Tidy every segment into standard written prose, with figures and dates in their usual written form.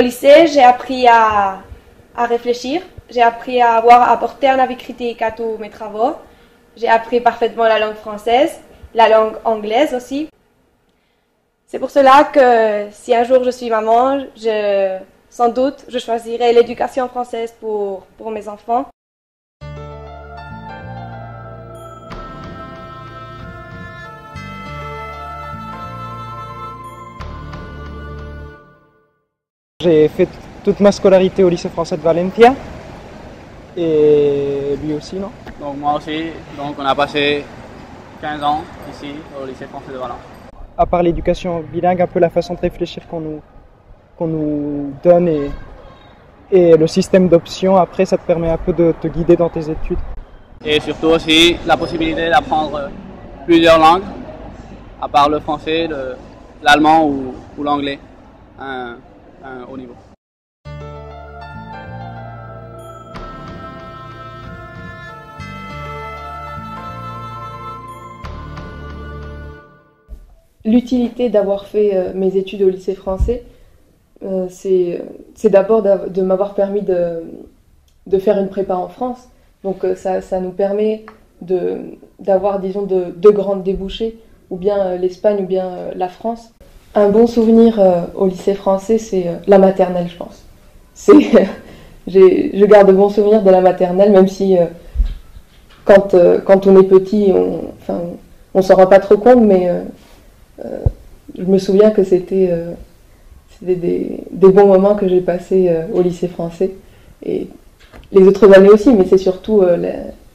lycée, j'ai appris à réfléchir, j'ai appris à porter un avis critique à tous mes travaux, j'ai appris parfaitement la langue française, la langue anglaise aussi. C'est pour cela que si un jour je suis maman, sans doute je choisirai l'éducation française pour mes enfants. J'ai fait toute ma scolarité au lycée français de Valencia et lui aussi, non? Donc moi aussi, donc on a passé 15 ans ici au lycée français de Valence. À part l'éducation bilingue, un peu la façon de réfléchir qu'on nous donne et le système d'options, après ça te permet un peu de te guider dans tes études. Et surtout aussi la possibilité d'apprendre plusieurs langues, à part le français, l'allemand ou l'anglais, à un haut niveau. L'utilité d'avoir fait mes études au lycée français, c'est d'abord de m'avoir permis de faire une prépa en France. Donc ça nous permet d'avoir, disons, de grandes débouchés, ou bien l'Espagne ou bien la France. Un bon souvenir au lycée français, c'est la maternelle, je pense. Je garde de bons souvenirs de la maternelle, même si quand on est petit, on s'en rend pas trop compte, mais je me souviens que c'était des bons moments que j'ai passés au lycée français. Et les autres années aussi, mais c'est surtout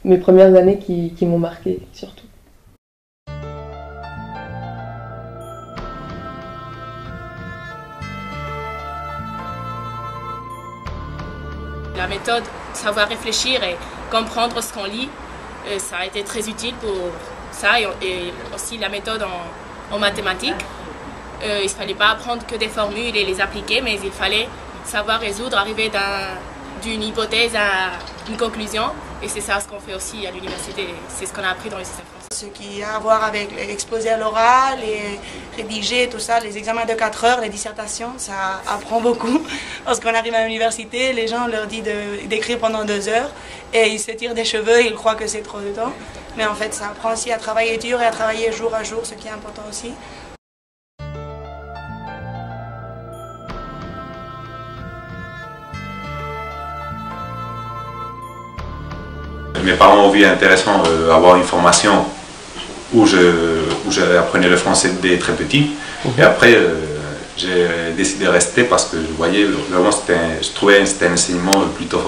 mes premières années qui m'ont marqué, surtout. La méthode savoir réfléchir et comprendre ce qu'on lit, ça a été très utile pour ça, et aussi la méthode en mathématiques. Il ne fallait pas apprendre que des formules et les appliquer, mais il fallait savoir résoudre, arriver d'une hypothèse à une conclusion. Et c'est ça ce qu'on fait aussi à l'université, c'est ce qu'on a appris dans le système français. Ce qui a à voir avec l'exposé à l'oral, les rédiger, tout ça, les examens de 4 heures, les dissertations, ça apprend beaucoup. Lorsqu'on arrive à l'université, les gens leur disent d'écrire pendant 2 heures et ils se tirent des cheveux, ils croient que c'est trop de temps. Mais en fait, ça apprend aussi à travailler dur et à travailler jour à jour, ce qui est important aussi. Mes parents ont vu intéressant avoir une formation où j'apprenais le français dès très petit. Et après, j'ai décidé de rester parce que je voyais vraiment, je trouvais que c'était un enseignement plutôt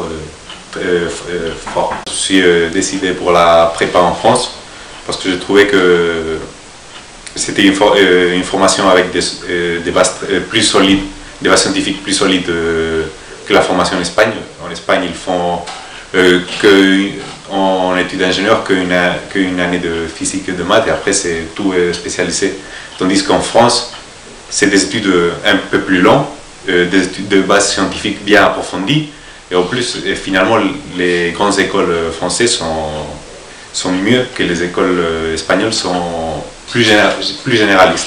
fort. Je suis décidé pour la prépa en France parce que je trouvais que c'était une formation avec des bases plus solides, des bases scientifiques plus solides que la formation en Espagne. En Espagne, ils font en études d'ingénieur qu'une année de physique et de maths, et après c'est tout spécialisé. Tandis qu'en France, c'est des études un peu plus longues, des études de base scientifique bien approfondies, et en plus, finalement, les grandes écoles françaises sont mieux que les écoles espagnoles, sont plus généralistes.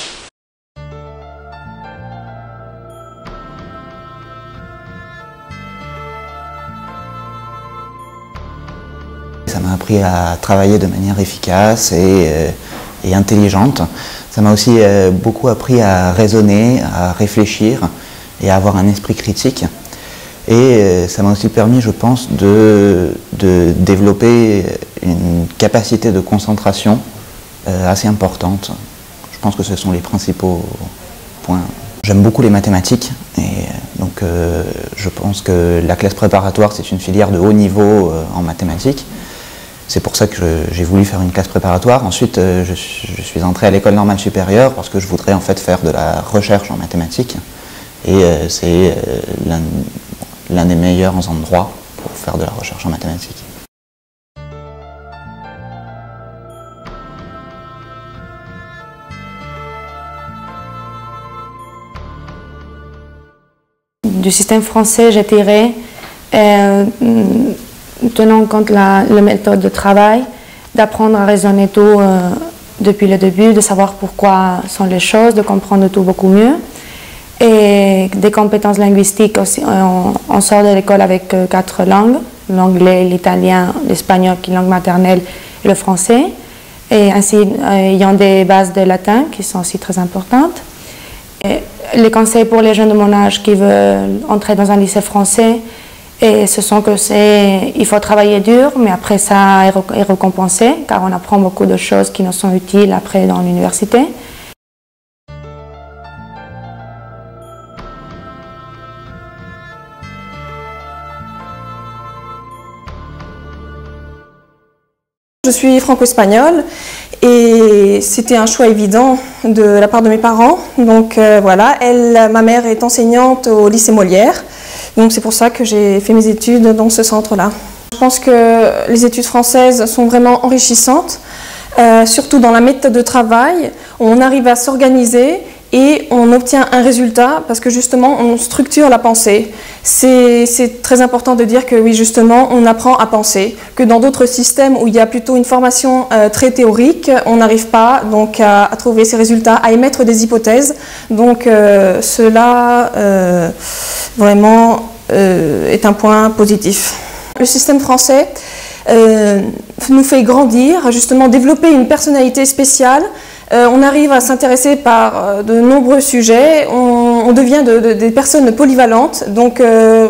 Ça m'a appris à travailler de manière efficace et intelligente. Ça m'a aussi beaucoup appris à raisonner, à réfléchir et à avoir un esprit critique. Et ça m'a aussi permis, je pense, de développer une capacité de concentration assez importante. Je pense que ce sont les principaux points. J'aime beaucoup les mathématiques et donc je pense que la classe préparatoire, c'est une filière de haut niveau en mathématiques. C'est pour ça que j'ai voulu faire une classe préparatoire. Ensuite, je suis entré à l'école normale supérieure parce que je voudrais en fait faire de la recherche en mathématiques. Et c'est l'un des meilleurs endroits pour faire de la recherche en mathématiques. Du système français, je dirais, tenant compte la méthode de travail, d'apprendre à raisonner tout depuis le début, de savoir pourquoi sont les choses, de comprendre tout beaucoup mieux. Et des compétences linguistiques aussi. On sort de l'école avec 4 langues, l'anglais, l'italien, l'espagnol qui est langue maternelle et le français. Et ainsi, il y a des bases de latin qui sont aussi très importantes. Et les conseils pour les jeunes de mon âge qui veulent entrer dans un lycée français, et ce sont que il faut travailler dur, mais après ça est récompensé, car on apprend beaucoup de choses qui nous sont utiles après dans l'université. Je suis franco-espagnole et c'était un choix évident de la part de mes parents. Donc voilà, ma mère est enseignante au lycée Molière, donc c'est pour ça que j'ai fait mes études dans ce centre-là. Je pense que les études françaises sont vraiment enrichissantes, surtout dans la méthode de travail. On arrive à s'organiser et on obtient un résultat parce que justement on structure la pensée. C'est très important de dire que oui, justement, on apprend à penser, que dans d'autres systèmes où il y a plutôt une formation très théorique, on n'arrive pas donc à trouver ces résultats, à émettre des hypothèses. Donc cela vraiment est un point positif. Le système français nous fait grandir, justement développer une personnalité spéciale. On arrive à s'intéresser par de nombreux sujets, on devient des personnes polyvalentes, donc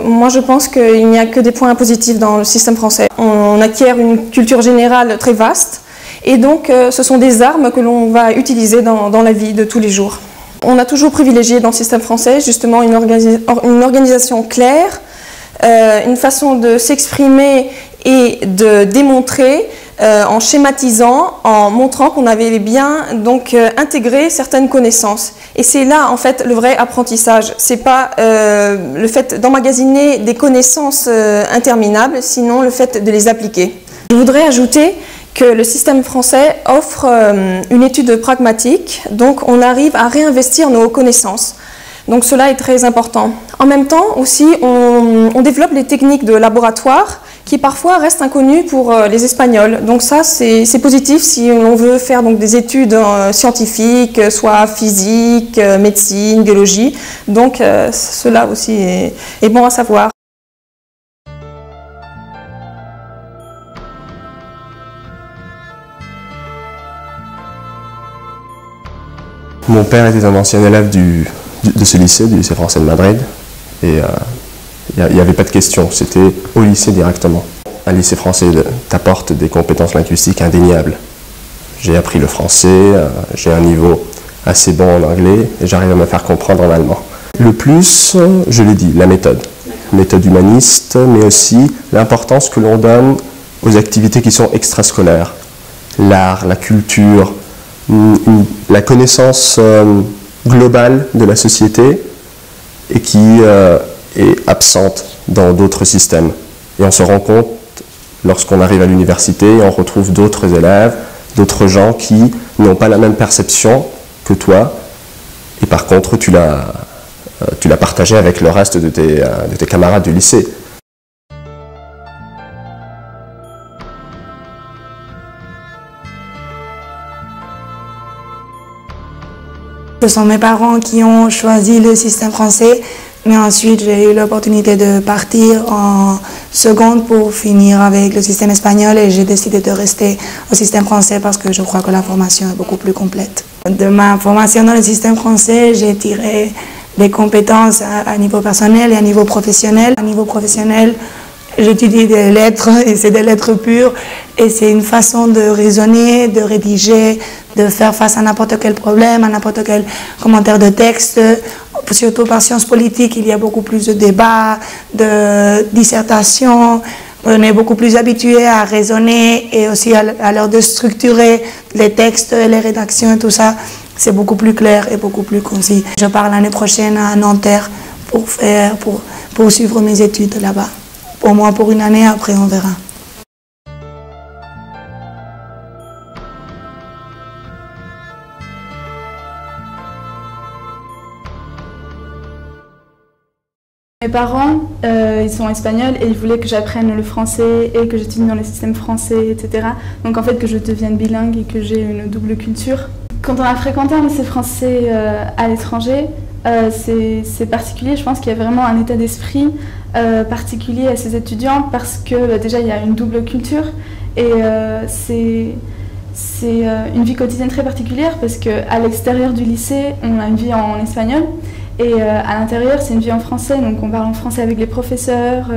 moi je pense qu'il n'y a que des points positifs dans le système français. On acquiert une culture générale très vaste et donc ce sont des armes que l'on va utiliser dans la vie de tous les jours. On a toujours privilégié dans le système français justement une organisation claire, une façon de s'exprimer et de démontrer en schématisant, en montrant qu'on avait bien donc intégré certaines connaissances. Et c'est là en fait le vrai apprentissage. C'est pas le fait d'emmagasiner des connaissances interminables, sinon le fait de les appliquer. Je voudrais ajouter que le système français offre une étude pragmatique, donc on arrive à réinvestir nos connaissances. Donc cela est très important. En même temps aussi, on développe les techniques de laboratoire qui parfois restent inconnues pour les Espagnols. Donc ça, c'est positif si on veut faire donc, des études scientifiques, soit physique, médecine, biologie. Donc cela aussi est bon à savoir. Mon père était un ancien élève de ce lycée, du lycée français de Madrid, et il n'y avait pas de question, c'était au lycée directement. Un lycée français t'apporte des compétences linguistiques indéniables. J'ai appris le français, j'ai un niveau assez bon en anglais, et j'arrive à me faire comprendre en allemand. Le plus, je l'ai dit, la méthode. Méthode humaniste, mais aussi l'importance que l'on donne aux activités qui sont extrascolaires. L'art, la culture, la connaissance globale de la société et qui est absente dans d'autres systèmes. Et on se rend compte lorsqu'on arrive à l'université et on retrouve d'autres élèves, d'autres gens qui n'ont pas la même perception que toi et par contre tu l'as partagé avec le reste de tes camarades du lycée. Ce sont mes parents qui ont choisi le système français, mais ensuite j'ai eu l'opportunité de partir en seconde pour finir avec le système espagnol et j'ai décidé de rester au système français parce que je crois que la formation est beaucoup plus complète. De ma formation dans le système français, j'ai tiré des compétences à niveau personnel et à niveau professionnel. À niveau professionnel, j'étudie des lettres et c'est des lettres pures et c'est une façon de raisonner, de rédiger, de faire face à n'importe quel problème, à n'importe quel commentaire de texte. Surtout par sciences politiques, il y a beaucoup plus de débats, de dissertations. On est beaucoup plus habitué à raisonner et aussi à l'heure de structurer les textes, les rédactions et tout ça. C'est beaucoup plus clair et beaucoup plus concis. Je pars l'année prochaine à Nanterre pour suivre mes études là-bas. Au moins pour une année, après on verra. Mes parents, ils sont espagnols et ils voulaient que j'apprenne le français et que j'étudie dans le système français, etc. Donc en fait que je devienne bilingue et que j'ai une double culture. Quand on a fréquenté un lycée français à l'étranger, c'est particulier. Je pense qu'il y a vraiment un état d'esprit particulier à ces étudiants parce que déjà il y a une double culture et c'est une vie quotidienne très particulière parce qu'à l'extérieur du lycée, on a une vie en espagnol et à l'intérieur, c'est une vie en français. Donc on parle en français avec les professeurs,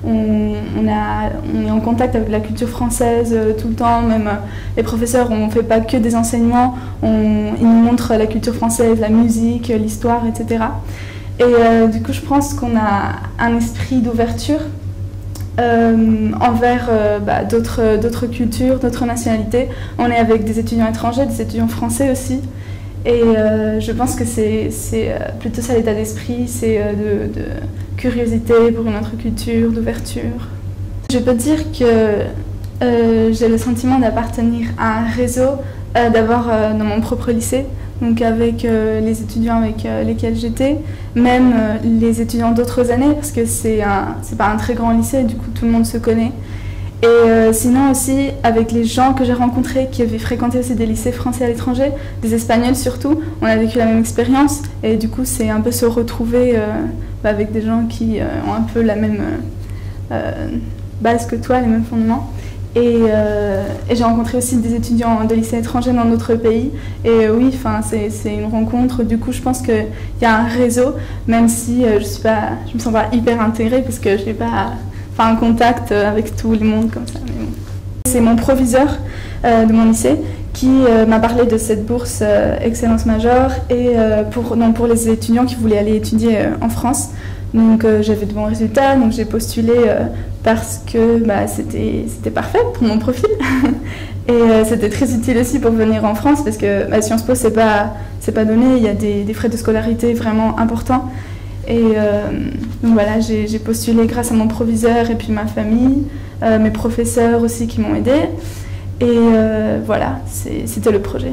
on est en contact avec la culture française tout le temps. Même les professeurs, on ne fait pas que des enseignements, ils nous montrent la culture française, la musique, l'histoire, etc. Et du coup, je pense qu'on a un esprit d'ouverture envers d'autres cultures, d'autres nationalités. On est avec des étudiants étrangers, des étudiants français aussi. Et je pense que c'est plutôt ça l'état d'esprit, c'est de curiosité pour une autre culture, d'ouverture. Je peux dire que j'ai le sentiment d'appartenir à un réseau d'abord dans mon propre lycée, donc avec les étudiants avec lesquels j'étais, même les étudiants d'autres années, parce que c'est pas un très grand lycée, du coup tout le monde se connaît. Et sinon aussi avec les gens que j'ai rencontrés qui avaient fréquenté aussi des lycées français à l'étranger, des Espagnols surtout, on a vécu la même expérience et du coup c'est un peu se retrouver avec des gens qui ont un peu la même base que toi, les mêmes fondements. Et j'ai rencontré aussi des étudiants de lycées étrangers dans d'autres pays. Et oui, c'est une rencontre. Du coup, je pense qu'il y a un réseau, même si je me sens pas hyper intégrée parce que je n'ai pas un contact avec tout le monde comme ça. Bon. C'est mon proviseur de mon lycée qui m'a parlé de cette bourse Excellence Majeure et pour les étudiants qui voulaient aller étudier en France. Donc j'avais de bons résultats, donc j'ai postulé parce que c'était parfait pour mon profil. Et c'était très utile aussi pour venir en France parce que Sciences Po c'est pas donné, il y a des frais de scolarité vraiment importants. Et donc voilà, j'ai postulé grâce à mon proviseur et puis ma famille, mes professeurs aussi qui m'ont aidée. Et voilà, c'était le projet.